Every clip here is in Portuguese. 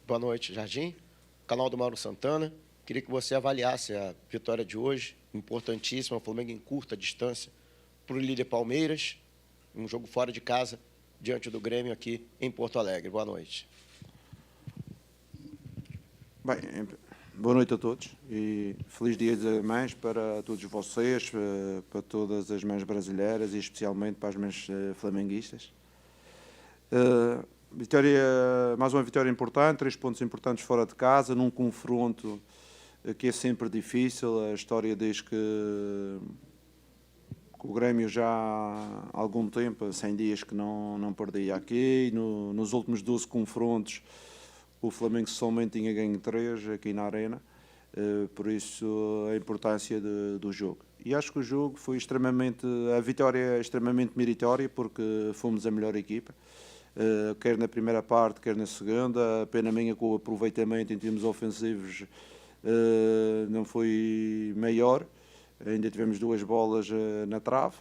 Boa noite, Jardim. Canal do Mauro Santana. Queria que você avaliasse a vitória de hoje, importantíssima, o Flamengo em curta distância, para o líder Palmeiras, um jogo fora de casa, diante do Grêmio aqui em Porto Alegre. Boa noite. Bem, boa noite a todos e feliz dia das mães para todos vocês, para todas as mães brasileiras e especialmente para as mães flamenguistas. Mais uma vitória importante, 3 pontos importantes fora de casa, num confronto que é sempre difícil. A história diz que o Grêmio já há algum tempo, 100 dias que não perdia aqui, nos últimos 12 confrontos o Flamengo somente tinha ganho 3 aqui na Arena, por isso a importância do jogo. E acho que o jogo foi a vitória é extremamente meritória, porque fomos a melhor equipa, quer na primeira parte, quer na segunda. A pena minha com o aproveitamento em termos ofensivos não foi maior, ainda tivemos 2 bolas na trave,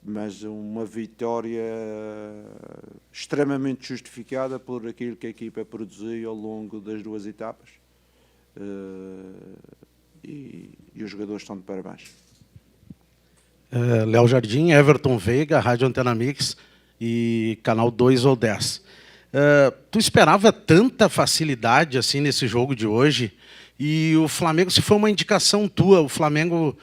mas uma vitória extremamente justificada por aquilo que a equipa produziu ao longo das 2 etapas. E os jogadores estão de parabéns. Léo Jardim, Everton Veiga, Rádio Antena Mix e Canal 2 ou 10. Tu esperava tanta facilidade assim nesse jogo de hoje? E o Flamengo, se foi uma indicação tua, o Flamengo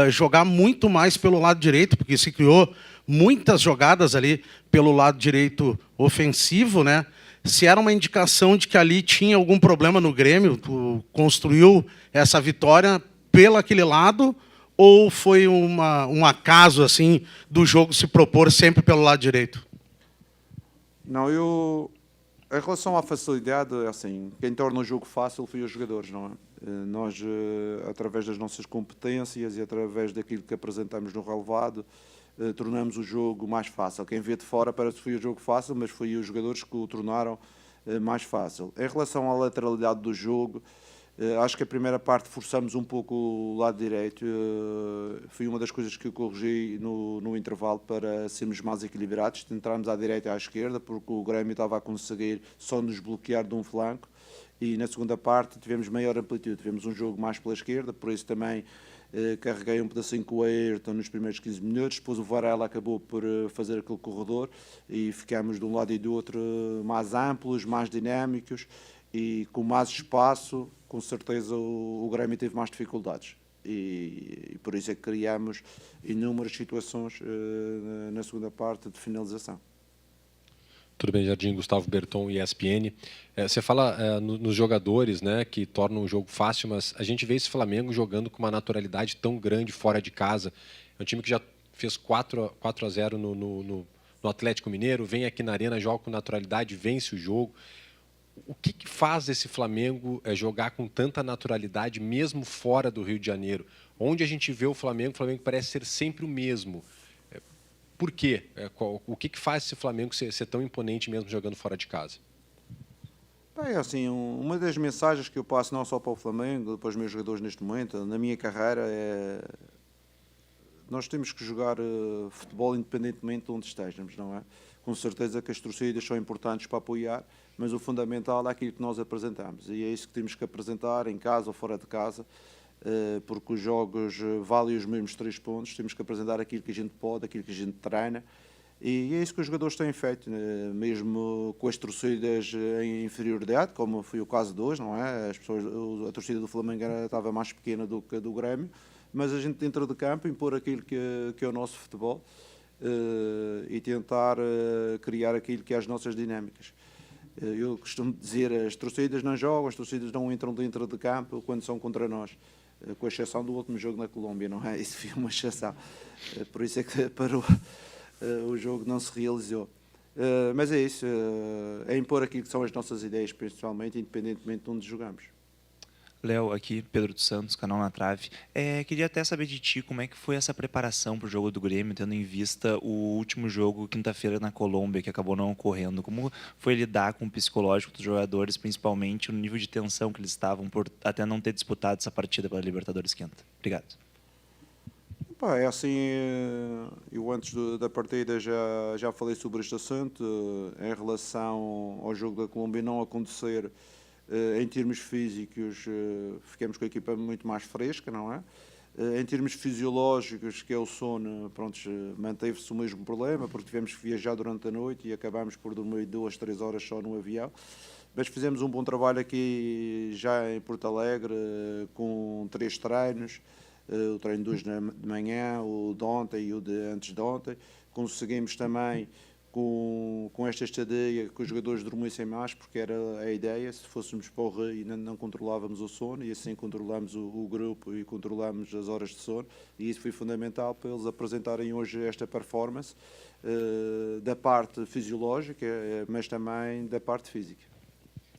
jogar muito mais pelo lado direito, porque se criou muitas jogadas ali pelo lado direito ofensivo, né? Se era uma indicação de que ali tinha algum problema no Grêmio, tu construiu essa vitória pelo aquele lado, ou foi um acaso assim do jogo se propor sempre pelo lado direito? Não, em relação à facilidade, assim, quem torna o jogo fácil foi os jogadores, não é? Nós, através das nossas competências e através daquilo que apresentamos no relevado, tornamos o jogo mais fácil. Quem vê de fora parece que foi o jogo fácil, mas foi os jogadores que o tornaram mais fácil. Em relação à lateralidade do jogo, acho que a primeira parte forçamos um pouco o lado direito. Foi uma das coisas que eu corrigi no intervalo para sermos mais equilibrados, tentarmos à direita e à esquerda, porque o Grêmio estava a conseguir só nos bloquear de um flanco. E na segunda parte tivemos maior amplitude, tivemos um jogo mais pela esquerda, por isso também carreguei um pedacinho com o Ayrton nos primeiros 15 minutos, depois o Varela acabou por fazer aquele corredor e ficámos de um lado e do outro mais amplos, mais dinâmicos e com mais espaço. Com certeza o Grêmio teve mais dificuldades e por isso é que criámos inúmeras situações na segunda parte de finalização. Tudo bem, Jardim? Gustavo Berton, ESPN. Você fala nos jogadores, né, que tornam o jogo fácil, mas a gente vê esse Flamengo jogando com uma naturalidade tão grande fora de casa. É um time que já fez 4-0 no Atlético Mineiro, vem aqui na Arena, joga com naturalidade, vence o jogo. O que faz esse Flamengo jogar com tanta naturalidade, mesmo fora do Rio de Janeiro? Onde a gente vê o Flamengo parece ser sempre o mesmo. Por quê? O que faz esse Flamengo ser tão imponente mesmo jogando fora de casa? Bem, assim, uma das mensagens que eu passo não só para o Flamengo, para os meus jogadores neste momento, na minha carreira, é nós temos que jogar futebol independentemente de onde estejamos, não é? Com certeza que as torcidas são importantes para apoiar, mas o fundamental é aquilo que nós apresentamos e é isso que temos que apresentar em casa ou fora de casa, porque os jogos valem os mesmos 3 pontos, temos que apresentar aquilo que a gente pode, aquilo que a gente treina, e é isso que os jogadores têm feito, mesmo com as torcidas em inferioridade, como foi o caso de hoje, não é? A torcida do Flamengo estava mais pequena do que a do Grêmio, mas a gente dentro de campo impor aquilo que é o nosso futebol e tentar criar aquilo que é as nossas dinâmicas. Eu costumo dizer, as torcidas não jogam, as torcidas não entram dentro de campo quando são contra nós, com exceção do último jogo na Colômbia, não é? Isso foi uma exceção, por isso é que parou, o jogo não se realizou. Mas é isso, é impor aquilo que são as nossas ideias, principalmente, independentemente de onde jogamos. Léo, aqui, Pedro dos Santos, Canal na Trave. Queria até saber de ti como é que foi essa preparação para o jogo do Grêmio, tendo em vista o último jogo, quinta-feira, na Colômbia, que acabou não ocorrendo. Como foi lidar com o psicológico dos jogadores, principalmente no nível de tensão que eles estavam por até não ter disputado essa partida pela Libertadores Quinta? Obrigado. É assim, eu antes da partida já falei sobre este assunto, em relação ao jogo da Colômbia não acontecer Em termos físicos, ficamos com a equipa muito mais fresca, não é? Em termos fisiológicos, que é o sono, pronto, manteve-se o mesmo problema, porque tivemos que viajar durante a noite e acabámos por dormir 2, 3 horas só no avião. Mas fizemos um bom trabalho aqui já em Porto Alegre, com 3 treinos, o treino de hoje de manhã, o de ontem e o de antes de ontem. Conseguimos também, com esta estadia, que os jogadores dormissem mais, porque era a ideia. Se fôssemos para o Rio, não controlávamos o sono, e assim controlamos o grupo e controlamos as horas de sono, e isso foi fundamental para eles apresentarem hoje esta performance, da parte fisiológica, mas também da parte física.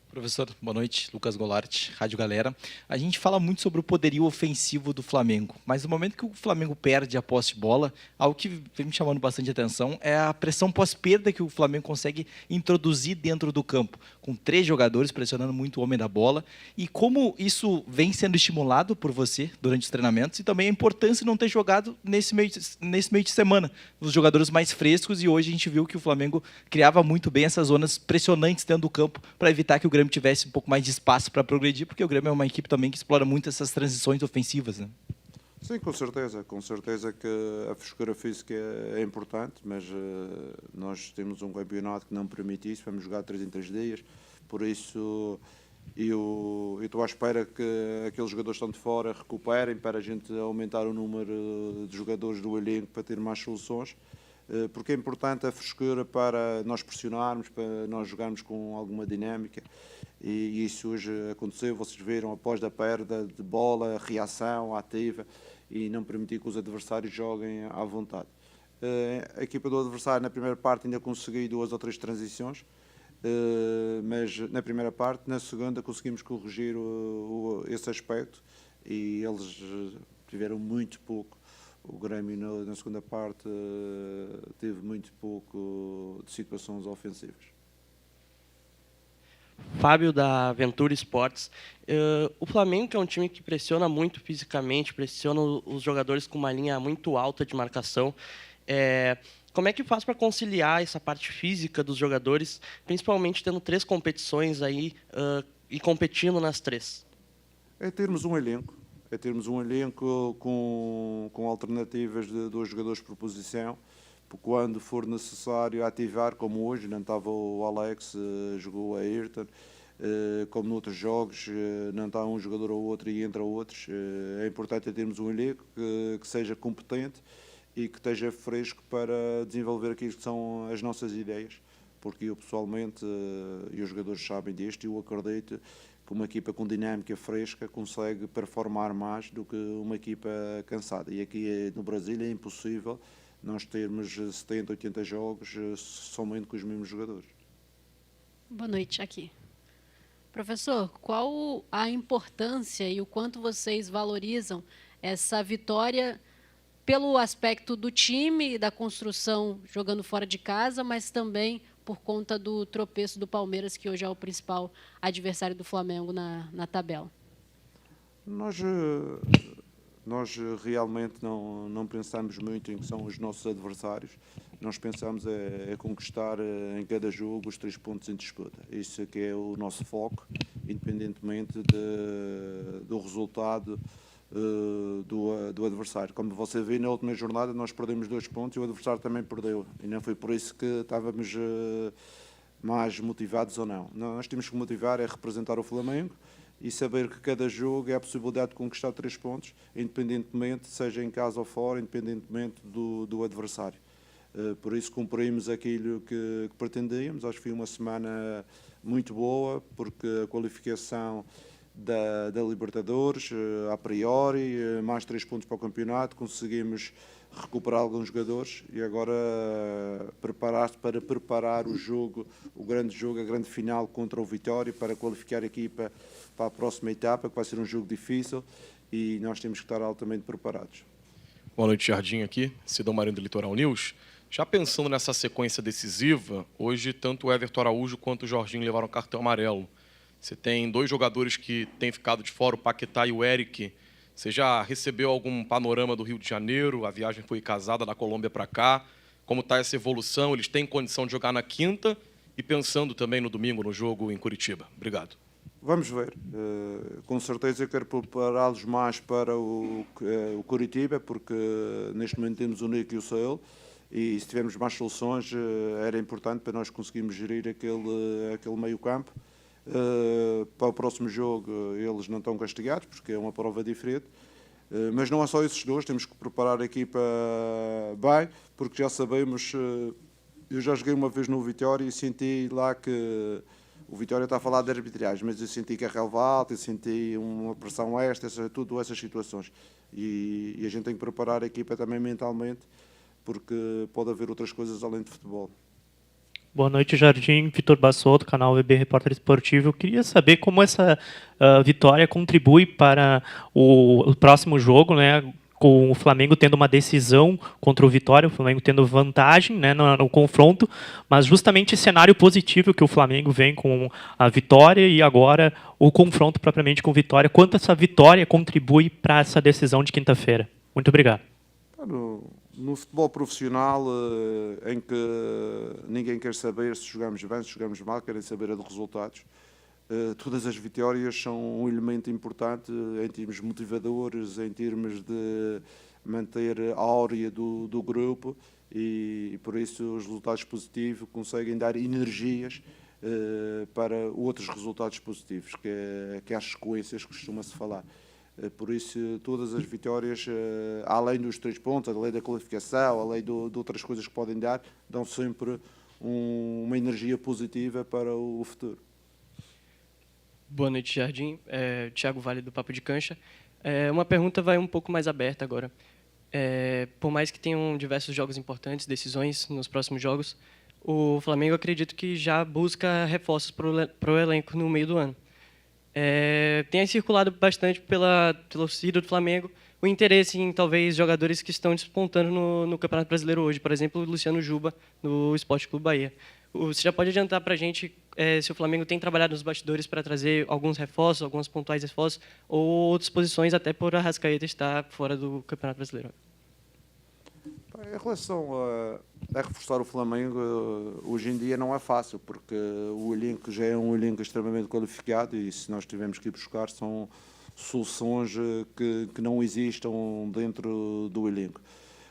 Professor, boa noite. Lucas Golart, Rádio Galera. A gente fala muito sobre o poderio ofensivo do Flamengo, mas no momento que o Flamengo perde a posse de bola, algo que vem me chamando bastante atenção é a pressão pós-perda que o Flamengo consegue introduzir dentro do campo, com 3 jogadores pressionando muito o homem da bola, e como isso vem sendo estimulado por você durante os treinamentos, e também a importância de não ter jogado nesse meio de semana, os jogadores mais frescos, e hoje a gente viu que o Flamengo criava muito bem essas zonas pressionantes dentro do campo para evitar que o Grêmio tivesse um pouco mais de espaço para progredir, porque o Grêmio é uma equipe também que explora muito essas transições ofensivas, né? Sim, com certeza que a frescura física é importante, mas nós temos um campeonato que não permite isso, vamos jogar 3 em 3 dias, por isso eu estou à espera que aqueles jogadores que estão de fora recuperem para a gente aumentar o número de jogadores do elenco para ter mais soluções, porque é importante a frescura para nós pressionarmos, para nós jogarmos com alguma dinâmica, e isso hoje aconteceu, vocês viram, após a perda de bola, reação ativa, e não permitir que os adversários joguem à vontade. A equipa do adversário na primeira parte ainda conseguiu 2 ou 3 transições, mas na primeira parte, na segunda conseguimos corrigir esse aspecto, e eles tiveram muito pouco. O Grêmio na segunda parte teve muito pouco de situações ofensivas. Fábio, da Ventura Esportes. O Flamengo, que é um time que pressiona muito fisicamente, pressiona os jogadores com uma linha muito alta de marcação. Como é que faz para conciliar essa parte física dos jogadores, principalmente tendo 3 competições aí e competindo nas 3? É termos um elenco com alternativas de 2 jogadores por posição, quando for necessário ativar, como hoje, não estava o Alex, jogou a Ayrton, como noutros jogos, não está um jogador ou outro e entra outros. É importante termos um elenco que seja competente e que esteja fresco para desenvolver aquilo que são as nossas ideias, porque eu pessoalmente, e os jogadores sabem disto, eu acredito que uma equipa com dinâmica fresca consegue performar mais do que uma equipa cansada. E aqui no Brasil é impossível nós termos 70, 80 jogos somente com os mesmos jogadores. Boa noite, aqui. Professor, qual a importância e o quanto vocês valorizam essa vitória pelo aspecto do time, da construção jogando fora de casa, mas também por conta do tropeço do Palmeiras, que hoje é o principal adversário do Flamengo na tabela? Nós realmente não pensamos muito em que são os nossos adversários. Nós pensamos conquistar em cada jogo os 3 pontos em disputa. Isso é que é o nosso foco, independentemente do resultado do adversário. Como você viu, na última jornada nós perdemos 2 pontos e o adversário também perdeu. E não foi por isso que estávamos mais motivados ou não. Nós temos que motivar é representar o Flamengo e saber que cada jogo é a possibilidade de conquistar 3 pontos, independentemente, seja em casa ou fora, independentemente do adversário. Por isso cumprimos aquilo que pretendíamos. Acho que foi uma semana muito boa, porque a qualificação da Libertadores, a priori, mais 3 pontos para o campeonato, conseguimos recuperar alguns jogadores e agora preparar-se para preparar o jogo, o grande jogo, a grande final contra o Vitória, para qualificar a equipa para a próxima etapa, que vai ser um jogo difícil e nós temos que estar altamente preparados. Boa noite, Jardim, aqui, Sidão Marinho do Litoral News. Já pensando nessa sequência decisiva, hoje tanto o Everton Araújo quanto o Jorginho levaram cartão amarelo. Você tem 2 jogadores que têm ficado de fora, o Paquetá e o Eric. Você já recebeu algum panorama do Rio de Janeiro? A viagem foi casada da Colômbia para cá. Como está essa evolução? Eles têm condição de jogar na quinta e pensando também no domingo no jogo em Curitiba. Obrigado. Vamos ver. Com certeza eu quero prepará-los mais para o Curitiba, porque neste momento temos o Nico e o Sael, e se tivermos mais soluções era importante para nós conseguirmos gerir aquele meio campo. Para o próximo jogo eles não estão castigados, porque é uma prova diferente. Mas não é só esses dois, temos que preparar a equipa bem, porque já sabemos, eu já joguei uma vez no Vitória e senti lá que o Vitória está a falar de arbitragem, mas eu senti que a relva alta, eu senti uma pressão extra, tudo essas situações. E a gente tem que preparar a equipa também mentalmente, porque pode haver outras coisas além de futebol. Boa noite, Jardim. Vitor Bassotto, canal VB Repórter Esportivo. Eu queria saber como essa vitória contribui para o próximo jogo, né, com o Flamengo tendo uma decisão contra o Vitória, o Flamengo tendo vantagem, né, no confronto, mas justamente esse cenário positivo que o Flamengo vem com a vitória e agora o confronto propriamente com o Vitória. Quanto essa vitória contribui para essa decisão de quinta-feira? Muito obrigado. No futebol profissional, em que ninguém quer saber se jogamos bem, se jogamos mal, querem saber dos resultados, todas as vitórias são um elemento importante em termos motivadores, em termos de manter a áurea do grupo, e por isso os resultados positivos conseguem dar energias para outros resultados positivos, que é as sequências que costuma-se falar. Por isso, todas as vitórias, além dos 3 pontos, além da qualificação, além de outras coisas que podem dar, dão sempre uma energia positiva para o futuro. Boa noite, Jardim. Thiago Vale, do Papo de Cancha. Uma pergunta vai um pouco mais aberta agora. Por mais que tenham diversos jogos importantes, decisões nos próximos jogos, o Flamengo, acredito que já busca reforços para o elenco no meio do ano. Tem circulado bastante pela torcida do Flamengo o interesse em, talvez, jogadores que estão despontando no Campeonato Brasileiro hoje. Por exemplo, o Luciano Juba, do Esporte Clube Bahia. Você já pode adiantar para a gente se o Flamengo tem trabalhado nos bastidores para trazer alguns reforços, alguns pontuais reforços, ou outras posições, até por Arrascaeta estar fora do Campeonato Brasileiro? Em relação a reforçar o Flamengo, hoje em dia não é fácil, porque o elenco já é um elenco extremamente qualificado e se nós tivermos que ir buscar são soluções que não existam dentro do elenco.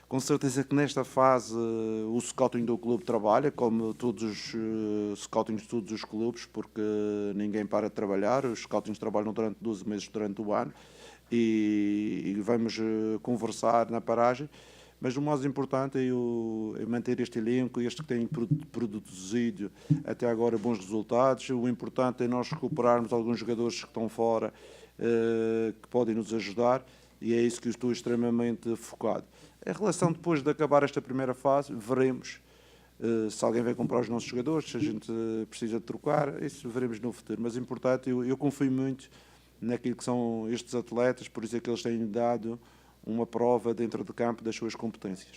Com certeza que nesta fase o scouting do clube trabalha, como todos os scoutings de todos os clubes, porque ninguém para de trabalhar, os scoutings trabalham durante 12 meses durante o ano e vamos conversar na paragem. Mas o mais importante é manter este elenco, este que tem produzido até agora bons resultados. O importante é nós recuperarmos alguns jogadores que estão fora, que podem nos ajudar, e é isso que eu estou extremamente focado. Em relação depois de acabar esta primeira fase, veremos se alguém vai comprar os nossos jogadores, se a gente precisa de trocar, isso veremos no futuro. Mas o importante, eu confio muito naquilo que são estes atletas, por isso é que eles têm dado uma prova dentro de campo das suas competências.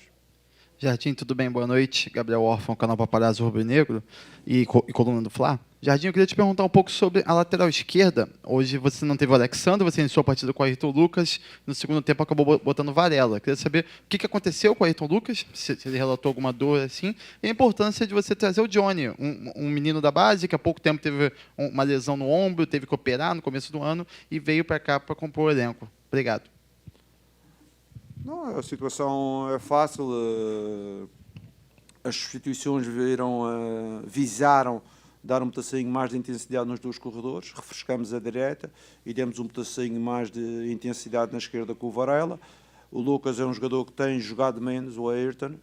Jardim, tudo bem? Boa noite. Gabriel Orfão, canal Paparazzo Rubro-Negro e coluna do Fla. Jardim, eu queria te perguntar um pouco sobre a lateral esquerda. Hoje você não teve o Alexandre, você iniciou a partida com o Ayrton Lucas, no segundo tempo acabou botando o Varela. Eu queria saber o que aconteceu com o Ayrton Lucas, se ele relatou alguma dor assim, e a importância de você trazer o Johnny, um menino da base que há pouco tempo teve uma lesão no ombro, teve que operar no começo do ano e veio para cá para compor o elenco. Obrigado. Não, a situação é fácil. As substituições visaram dar um pedacinho mais de intensidade nos dois corredores, refrescamos a direita e demos um pedacinho mais de intensidade na esquerda com o Varela. O Lucas é um jogador que tem jogado menos, o Ayrton.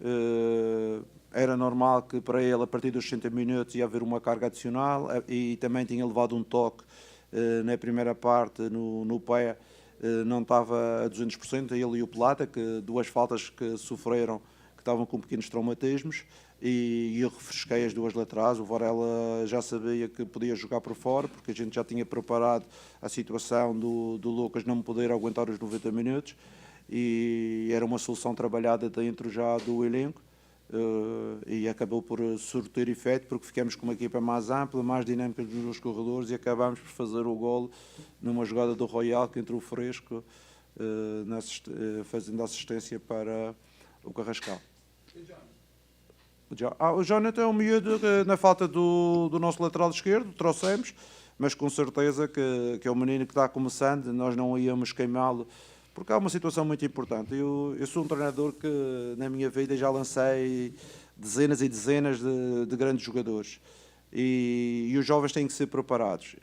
Era normal que para ele, a partir dos 60 minutos, ia haver uma carga adicional e também tinha levado um toque na primeira parte no pé. Não estava a 200%, ele e o Plata, que duas faltas que sofreram, que estavam com pequenos traumatismos, e eu refresquei as duas laterais. O Varela já sabia que podia jogar por fora, porque a gente já tinha preparado a situação do Lucas não poder aguentar os 90 minutos, e era uma solução trabalhada dentro já do elenco, e acabou por surtir efeito, porque ficamos com uma equipa mais ampla, mais dinâmica dos dois corredores, e acabámos por fazer o golo numa jogada do Royal que entrou fresco, fazendo assistência para o Carrascal. O Jonathan é um miúdo que, na falta do nosso lateral esquerdo, trouxemos. mas com certeza que é um menino que está começando, nós não íamos queimá-lo, porque há uma situação muito importante. Eu sou um treinador que na minha vida já lancei dezenas e dezenas de grandes jogadores, e os jovens têm que ser preparados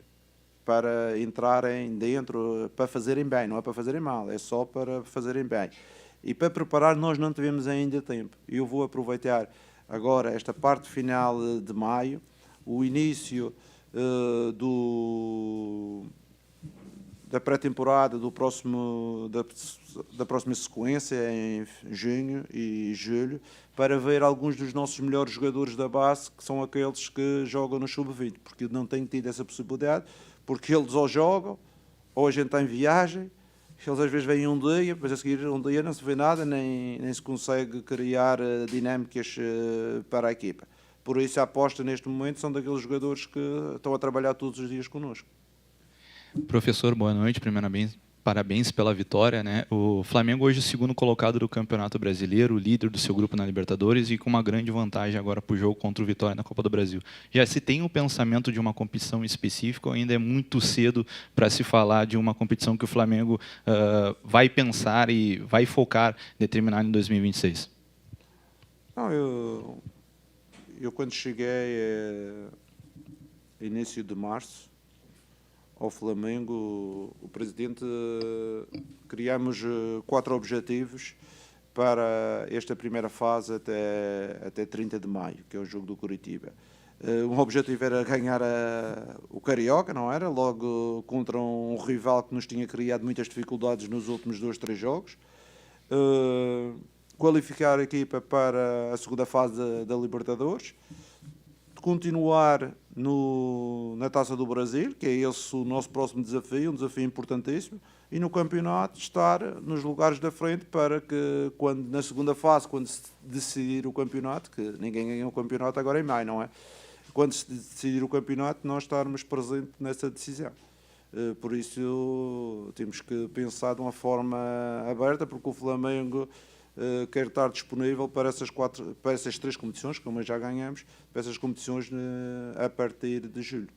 para entrarem dentro, para fazerem bem, não é para fazerem mal, é só para fazerem bem. E para preparar nós não tivemos ainda tempo. Eu vou aproveitar agora esta parte final de maio, o início da pré-temporada da próxima sequência em junho e julho, para ver alguns dos nossos melhores jogadores da base, que são aqueles que jogam no sub-20, porque eu não tenho tido essa possibilidade, porque eles ou jogam, ou a gente está em viagem, eles às vezes vêm um dia, depois a seguir um dia não se vê nada, nem se consegue criar dinâmicas para a equipa. Por isso a aposta neste momento são daqueles jogadores que estão a trabalhar todos os dias connosco. Professor, boa noite. Primeiramente, parabéns pela vitória, né? O Flamengo hoje é o segundo colocado do Campeonato Brasileiro, líder do seu grupo na Libertadores e com uma grande vantagem agora para o jogo contra o Vitória na Copa do Brasil. Já se tem o pensamento de uma competição específica ou ainda é muito cedo para se falar de uma competição que o Flamengo vai pensar e vai focar, determinar em 2026? Não, eu quando cheguei início de março ao Flamengo, o presidente, criamos 4 objetivos para esta primeira fase até 30 de maio, que é o jogo do Curitiba. Um objetivo era ganhar o Carioca, não era? Logo contra um rival que nos tinha criado muitas dificuldades nos últimos 2, 3 jogos. Qualificar a equipa para a segunda fase da Libertadores. Continuar na Taça do Brasil, que é esse o nosso próximo desafio, um desafio importantíssimo, e no campeonato estar nos lugares da frente para que, na segunda fase, quando se decidir o campeonato, que ninguém ganha o campeonato agora em maio, não é? Quando se decidir o campeonato, nós estarmos presentes nessa decisão. Por isso, temos que pensar de uma forma aberta, porque o Flamengo quer estar disponível para essas 3 competições, como já ganhamos, para essas competições a partir de julho.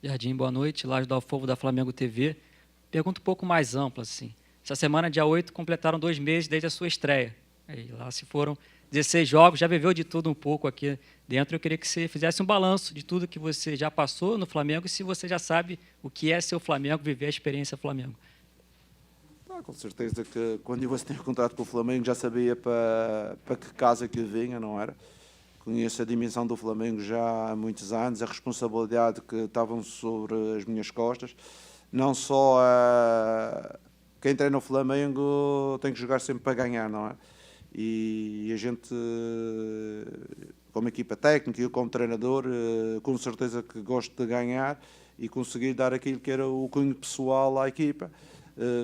Jardim, boa noite. Laje do Alfogo da Flamengo TV. Pergunta um pouco mais ampla, assim. Essa semana, dia 8, completaram 2 meses desde a sua estreia. Aí, lá se foram 16 jogos, já viveu de tudo um pouco aqui dentro. Eu queria que você fizesse um balanço de tudo que você já passou no Flamengo e se você já sabe o que é ser o Flamengo, viver a experiência Flamengo. Com certeza que quando eu assinei o contrato com o Flamengo já sabia para que casa que eu vinha, não era? Conheço a dimensão do Flamengo já há muitos anos, a responsabilidade que estavam sobre as minhas costas. Não só quem treina o Flamengo tem que jogar sempre para ganhar, não é? E a gente, como equipa técnica e eu como treinador, com certeza que gosto de ganhar e conseguir dar aquilo que era o cunho pessoal à equipa.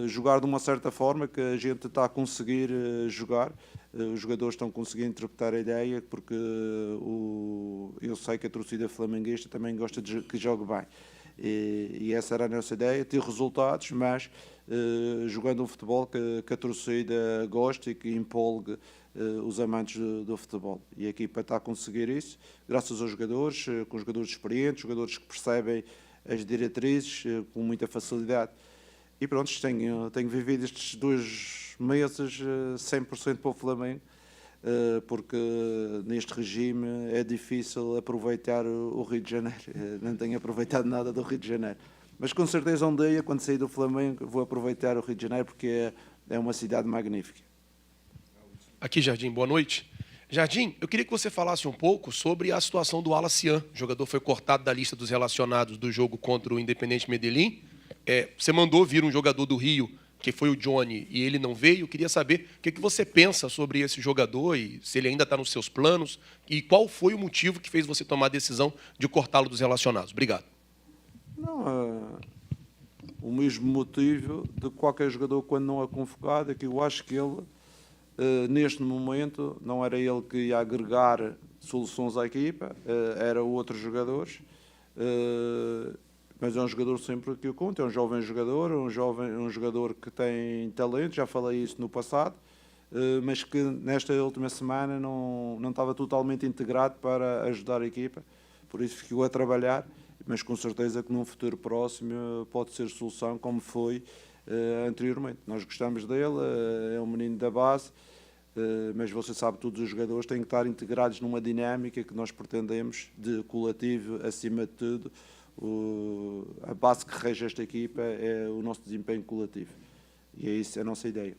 Jogar de uma certa forma que a gente está a conseguir jogar, os jogadores estão conseguindo interpretar a ideia, porque eu sei que a torcida flamenguista também gosta de que jogue bem. E essa era a nossa ideia, ter resultados, mas jogando um futebol que a torcida gosta e que empolgue os amantes do futebol. E a equipa está a conseguir isso, graças aos jogadores, com jogadores experientes, jogadores que percebem as diretrizes com muita facilidade. E pronto, tenho vivido estes 2 meses 100% para o Flamengo, porque neste regime é difícil aproveitar o Rio de Janeiro. Não tenho aproveitado nada do Rio de Janeiro. Mas com certeza um dia, quando sair do Flamengo, vou aproveitar o Rio de Janeiro, porque é uma cidade magnífica. Aqui, Jardim, boa noite. Jardim, eu queria que você falasse um pouco sobre a situação do Alacian. O jogador foi cortado da lista dos relacionados do jogo contra o Independente Medellín. Você mandou vir um jogador do Rio, que foi o Johnny, e ele não veio. Eu queria saber o que você pensa sobre esse jogador e se ele ainda está nos seus planos e qual foi o motivo que fez você tomar a decisão de cortá-lo dos relacionados. Obrigado. Não, o mesmo motivo de qualquer jogador quando não é convocado, é que eu acho que ele, neste momento, não era ele que ia agregar soluções à equipa, era outros jogadores. Mas é um jogador sempre que eu conto, é um jovem jogador, um jogador que tem talento, já falei isso no passado, mas que nesta última semana não estava totalmente integrado para ajudar a equipa, por isso ficou a trabalhar. mas com certeza que num futuro próximo pode ser solução, como foi anteriormente. Nós gostamos dele, é um menino da base, mas você sabe, todos os jogadores têm que estar integrados numa dinâmica que nós pretendemos de coletivo, acima de tudo. A base que rege esta equipa é o nosso desempenho coletivo. E é isso a nossa ideia.